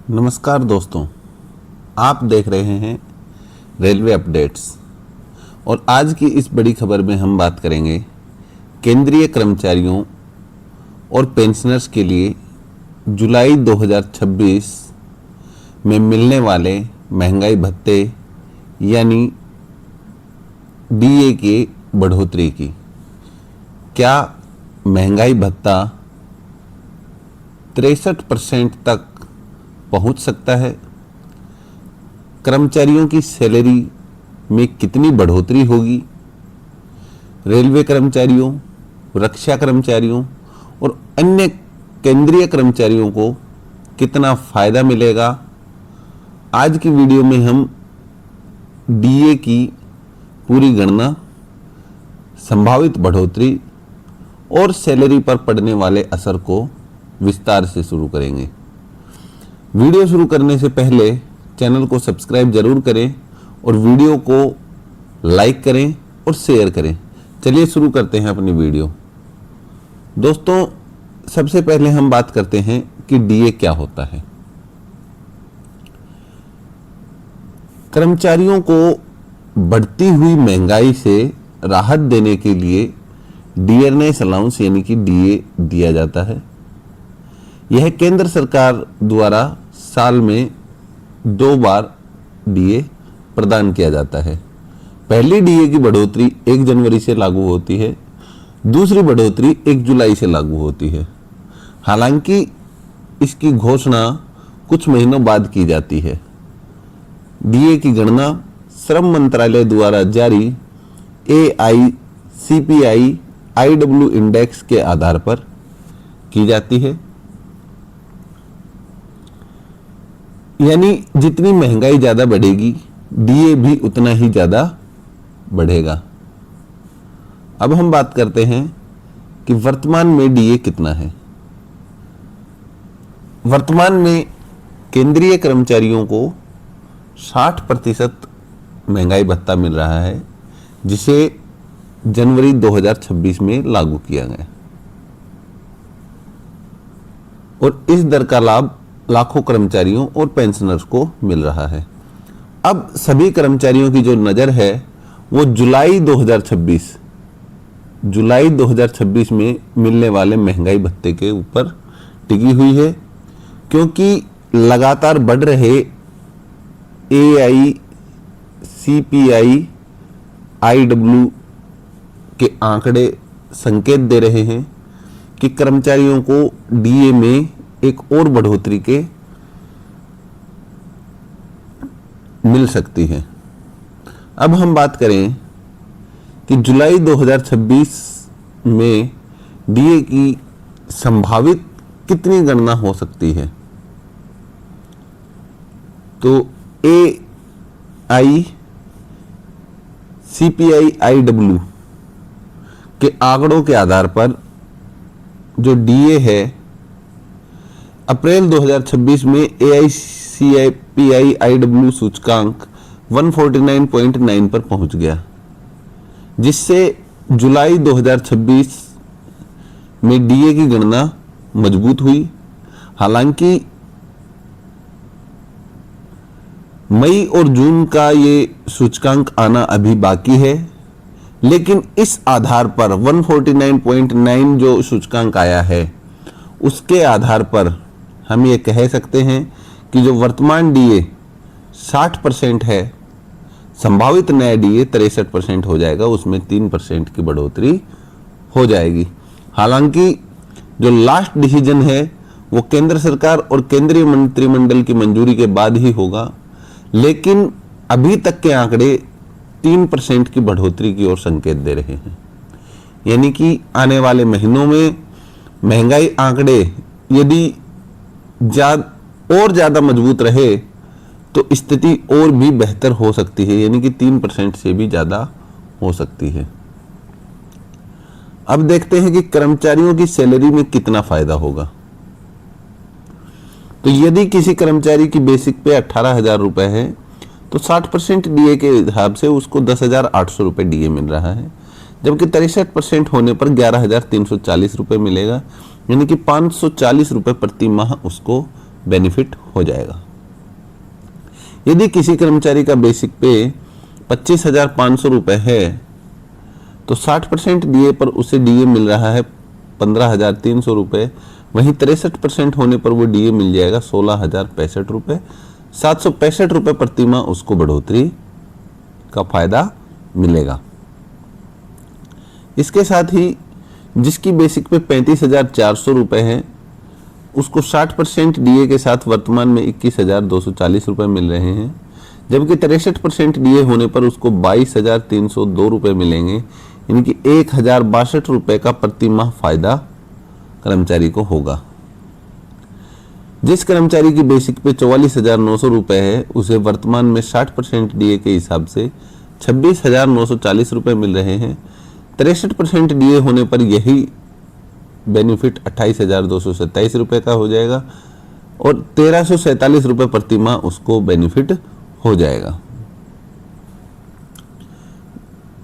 नमस्कार दोस्तों, आप देख रहे हैं रेलवे अपडेट्स और आज की इस बड़ी खबर में हम बात करेंगे केंद्रीय कर्मचारियों और पेंशनर्स के लिए जुलाई 2026 में मिलने वाले महंगाई भत्ते यानी डीए की बढ़ोतरी की। क्या महंगाई भत्ता 63% तक पहुंच सकता है? कर्मचारियों की सैलरी में कितनी बढ़ोतरी होगी? रेलवे कर्मचारियों, रक्षा कर्मचारियों और अन्य केंद्रीय कर्मचारियों को कितना फायदा मिलेगा? आज की वीडियो में हम डीए की पूरी गणना, संभावित बढ़ोतरी और सैलरी पर पड़ने वाले असर को विस्तार से शुरू करेंगे। वीडियो शुरू करने से पहले चैनल को सब्सक्राइब जरूर करें और वीडियो को लाइक करें और शेयर करें। चलिए शुरू करते हैं अपनी वीडियो। दोस्तों, सबसे पहले हम बात करते हैं कि डीए क्या होता है। कर्मचारियों को बढ़ती हुई महंगाई से राहत देने के लिए डियरनेस अलाउंस यानी कि डीए दिया जाता है। यह केंद्र सरकार द्वारा साल में 2 बार डीए प्रदान किया जाता है। पहली डीए की बढ़ोतरी 1 जनवरी से लागू होती है, दूसरी बढ़ोतरी 1 जुलाई से लागू होती है। हालांकि इसकी घोषणा कुछ महीनों बाद की जाती है। डीए की गणना श्रम मंत्रालय द्वारा जारी AICPI IW इंडेक्स के आधार पर की जाती है। यानी जितनी महंगाई ज़्यादा बढ़ेगी, डीए भी उतना ही ज़्यादा बढ़ेगा। अब हम बात करते हैं कि वर्तमान में डीए कितना है। वर्तमान में केंद्रीय कर्मचारियों को 60% महंगाई भत्ता मिल रहा है, जिसे जनवरी 2026 में लागू किया गया और इस दर का लाभ लाखों कर्मचारियों और पेंशनर्स को मिल रहा है। अब सभी कर्मचारियों की जो नज़र है वो जुलाई 2026 में मिलने वाले महंगाई भत्ते के ऊपर टिकी हुई है, क्योंकि लगातार बढ़ रहे AICPI IW के आंकड़े संकेत दे रहे हैं कि कर्मचारियों को डीए में एक और बढ़ोतरी के मिल सकती है। अब हम बात करें कि जुलाई 2026 में डीए की संभावित कितनी गणना हो सकती है। तो AICPI IW के आंकड़ों के आधार पर जो डीए है, अप्रैल 2026 में AICPI IW सूचकांक 149.9 पर पहुंच गया, जिससे जुलाई 2026 में डीए की गणना मजबूत हुई। हालांकि मई और जून का ये सूचकांक आना अभी बाकी है, लेकिन इस आधार पर 149.9 जो सूचकांक आया है, उसके आधार पर हम ये कह सकते हैं कि जो वर्तमान डीए 60% है, संभावित नया डीए 63% हो जाएगा, उसमें 3% की बढ़ोतरी हो जाएगी। हालांकि जो लास्ट डिसीजन है वो केंद्र सरकार और केंद्रीय मंत्रिमंडल की मंजूरी के बाद ही होगा, लेकिन अभी तक के आंकड़े 3% की बढ़ोतरी की ओर संकेत दे रहे हैं। यानी कि आने वाले महीनों में महंगाई आंकड़े यदि और ज़्यादा मजबूत रहे तो स्थिति और भी बेहतर हो सकती है, यानी कि 3% से भी ज़्यादा हो सकती है। अब देखते हैं कि कर्मचारियों की सैलरी में कितना फायदा होगा। तो यदि किसी कर्मचारी की बेसिक पे 18,000 रुपए है, तो 60% डीए के हिसाब से उसको 10,800 रुपए डीए मिल रहा है, जबकि 63% होने पर 11,340 रुपए मिलेगा, यानी कि 540 रुपए प्रति माह उसको बेनिफिट हो जाएगा। यदि किसी कर्मचारी का बेसिक पे 25,500 रुपये है तो 60% डीए पर उसे डीए मिल रहा है 15,300 रुपये, वहीं 63% होने पर वो डीए मिल जाएगा 16,065 रुपये। 765 रुपये प्रति माह उसको बढ़ोतरी का फायदा मिलेगा। इसके साथ ही जिसकी बेसिक पे 35,400 रुपये है उसको 60% डीए के साथ वर्तमान में 21,240 रुपये मिल रहे हैं, जबकि 63% डीए होने पर उसको 22,302 रुपये मिलेंगे, यानी कि 1,062 रुपये का प्रति माह फायदा कर्मचारी को होगा। जिस कर्मचारी की बेसिक पे 44,900 रुपये है उसे वर्तमान में 60% डीए के हिसाब से 26,940 रुपये मिल रहे हैं। 63% डीए होने पर यही बेनिफिट 28,227 रुपये का हो जाएगा और 1,347 रुपये प्रति माह उसको बेनिफिट हो जाएगा।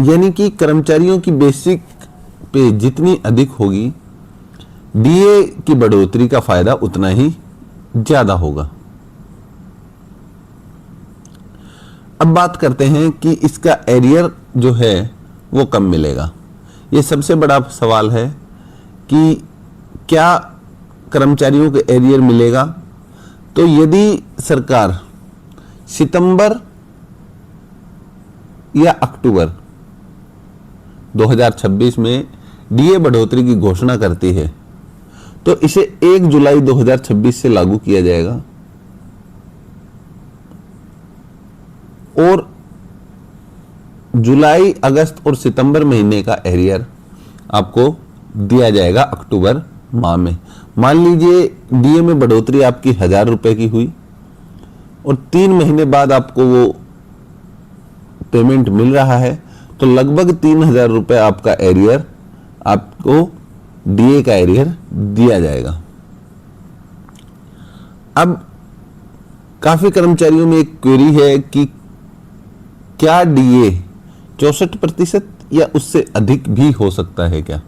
यानी कि कर्मचारियों की बेसिक पे जितनी अधिक होगी डीए की बढ़ोतरी का फायदा उतना ही ज्यादा होगा। अब बात करते हैं कि इसका एरियर जो है वो कम मिलेगा। ये सबसे बड़ा सवाल है कि क्या कर्मचारियों को एरियर मिलेगा। तो यदि सरकार सितंबर या अक्टूबर 2026 में डीए बढ़ोतरी की घोषणा करती है तो इसे 1 जुलाई 2026 से लागू किया जाएगा और जुलाई, अगस्त और सितंबर महीने का एरियर आपको दिया जाएगा अक्टूबर माह में। मान लीजिए डीए में बढ़ोतरी आपकी 1,000 रुपए की हुई और 3 महीने बाद आपको वो पेमेंट मिल रहा है तो लगभग 3,000 रुपए आपका एरियर, आपको डीए का एरियर दिया जाएगा। अब काफी कर्मचारियों में एक क्वेरी है कि क्या डीए 64% या उससे अधिक भी हो सकता है क्या।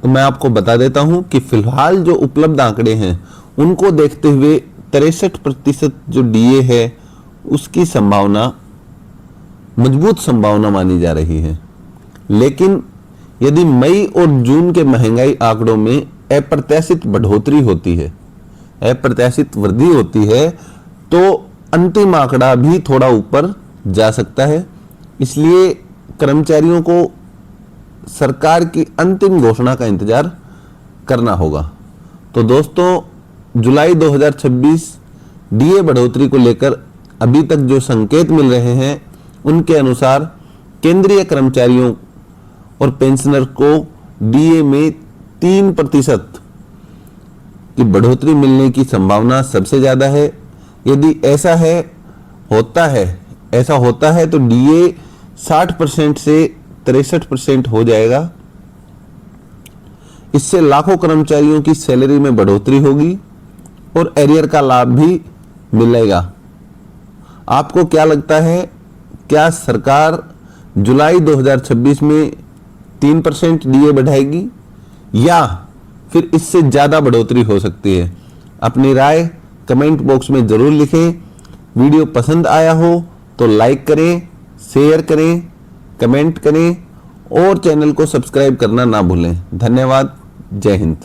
तो मैं आपको बता देता हूं कि फिलहाल जो उपलब्ध आंकड़े हैं उनको देखते हुए 63% जो डीए है उसकी संभावना, मजबूत संभावना मानी जा रही है। लेकिन यदि मई और जून के महंगाई आंकड़ों में अप्रत्याशित बढ़ोतरी होती है, अप्रत्याशित वृद्धि होती है तो अंतिम आंकड़ा भी थोड़ा ऊपर जा सकता है। इसलिए कर्मचारियों को सरकार की अंतिम घोषणा का इंतजार करना होगा। तो दोस्तों, जुलाई 2026 डीए बढ़ोतरी को लेकर अभी तक जो संकेत मिल रहे हैं उनके अनुसार केंद्रीय कर्मचारियों और पेंशनर को डीए में 3% की बढ़ोतरी मिलने की संभावना सबसे ज्यादा है। यदि ऐसा होता है तो डीए 60% से 63% हो जाएगा। इससे लाखों कर्मचारियों की सैलरी में बढ़ोतरी होगी और एरियर का लाभ भी मिलेगा। आपको क्या लगता है, क्या सरकार जुलाई 2026 में 3% डीए बढ़ाएगी या फिर इससे ज्यादा बढ़ोतरी हो सकती है? अपनी राय कमेंट बॉक्स में जरूर लिखें। वीडियो पसंद आया हो तो लाइक करें, शेयर करें, कमेंट करें और चैनल को सब्सक्राइब करना ना भूलें। धन्यवाद। जय हिंद।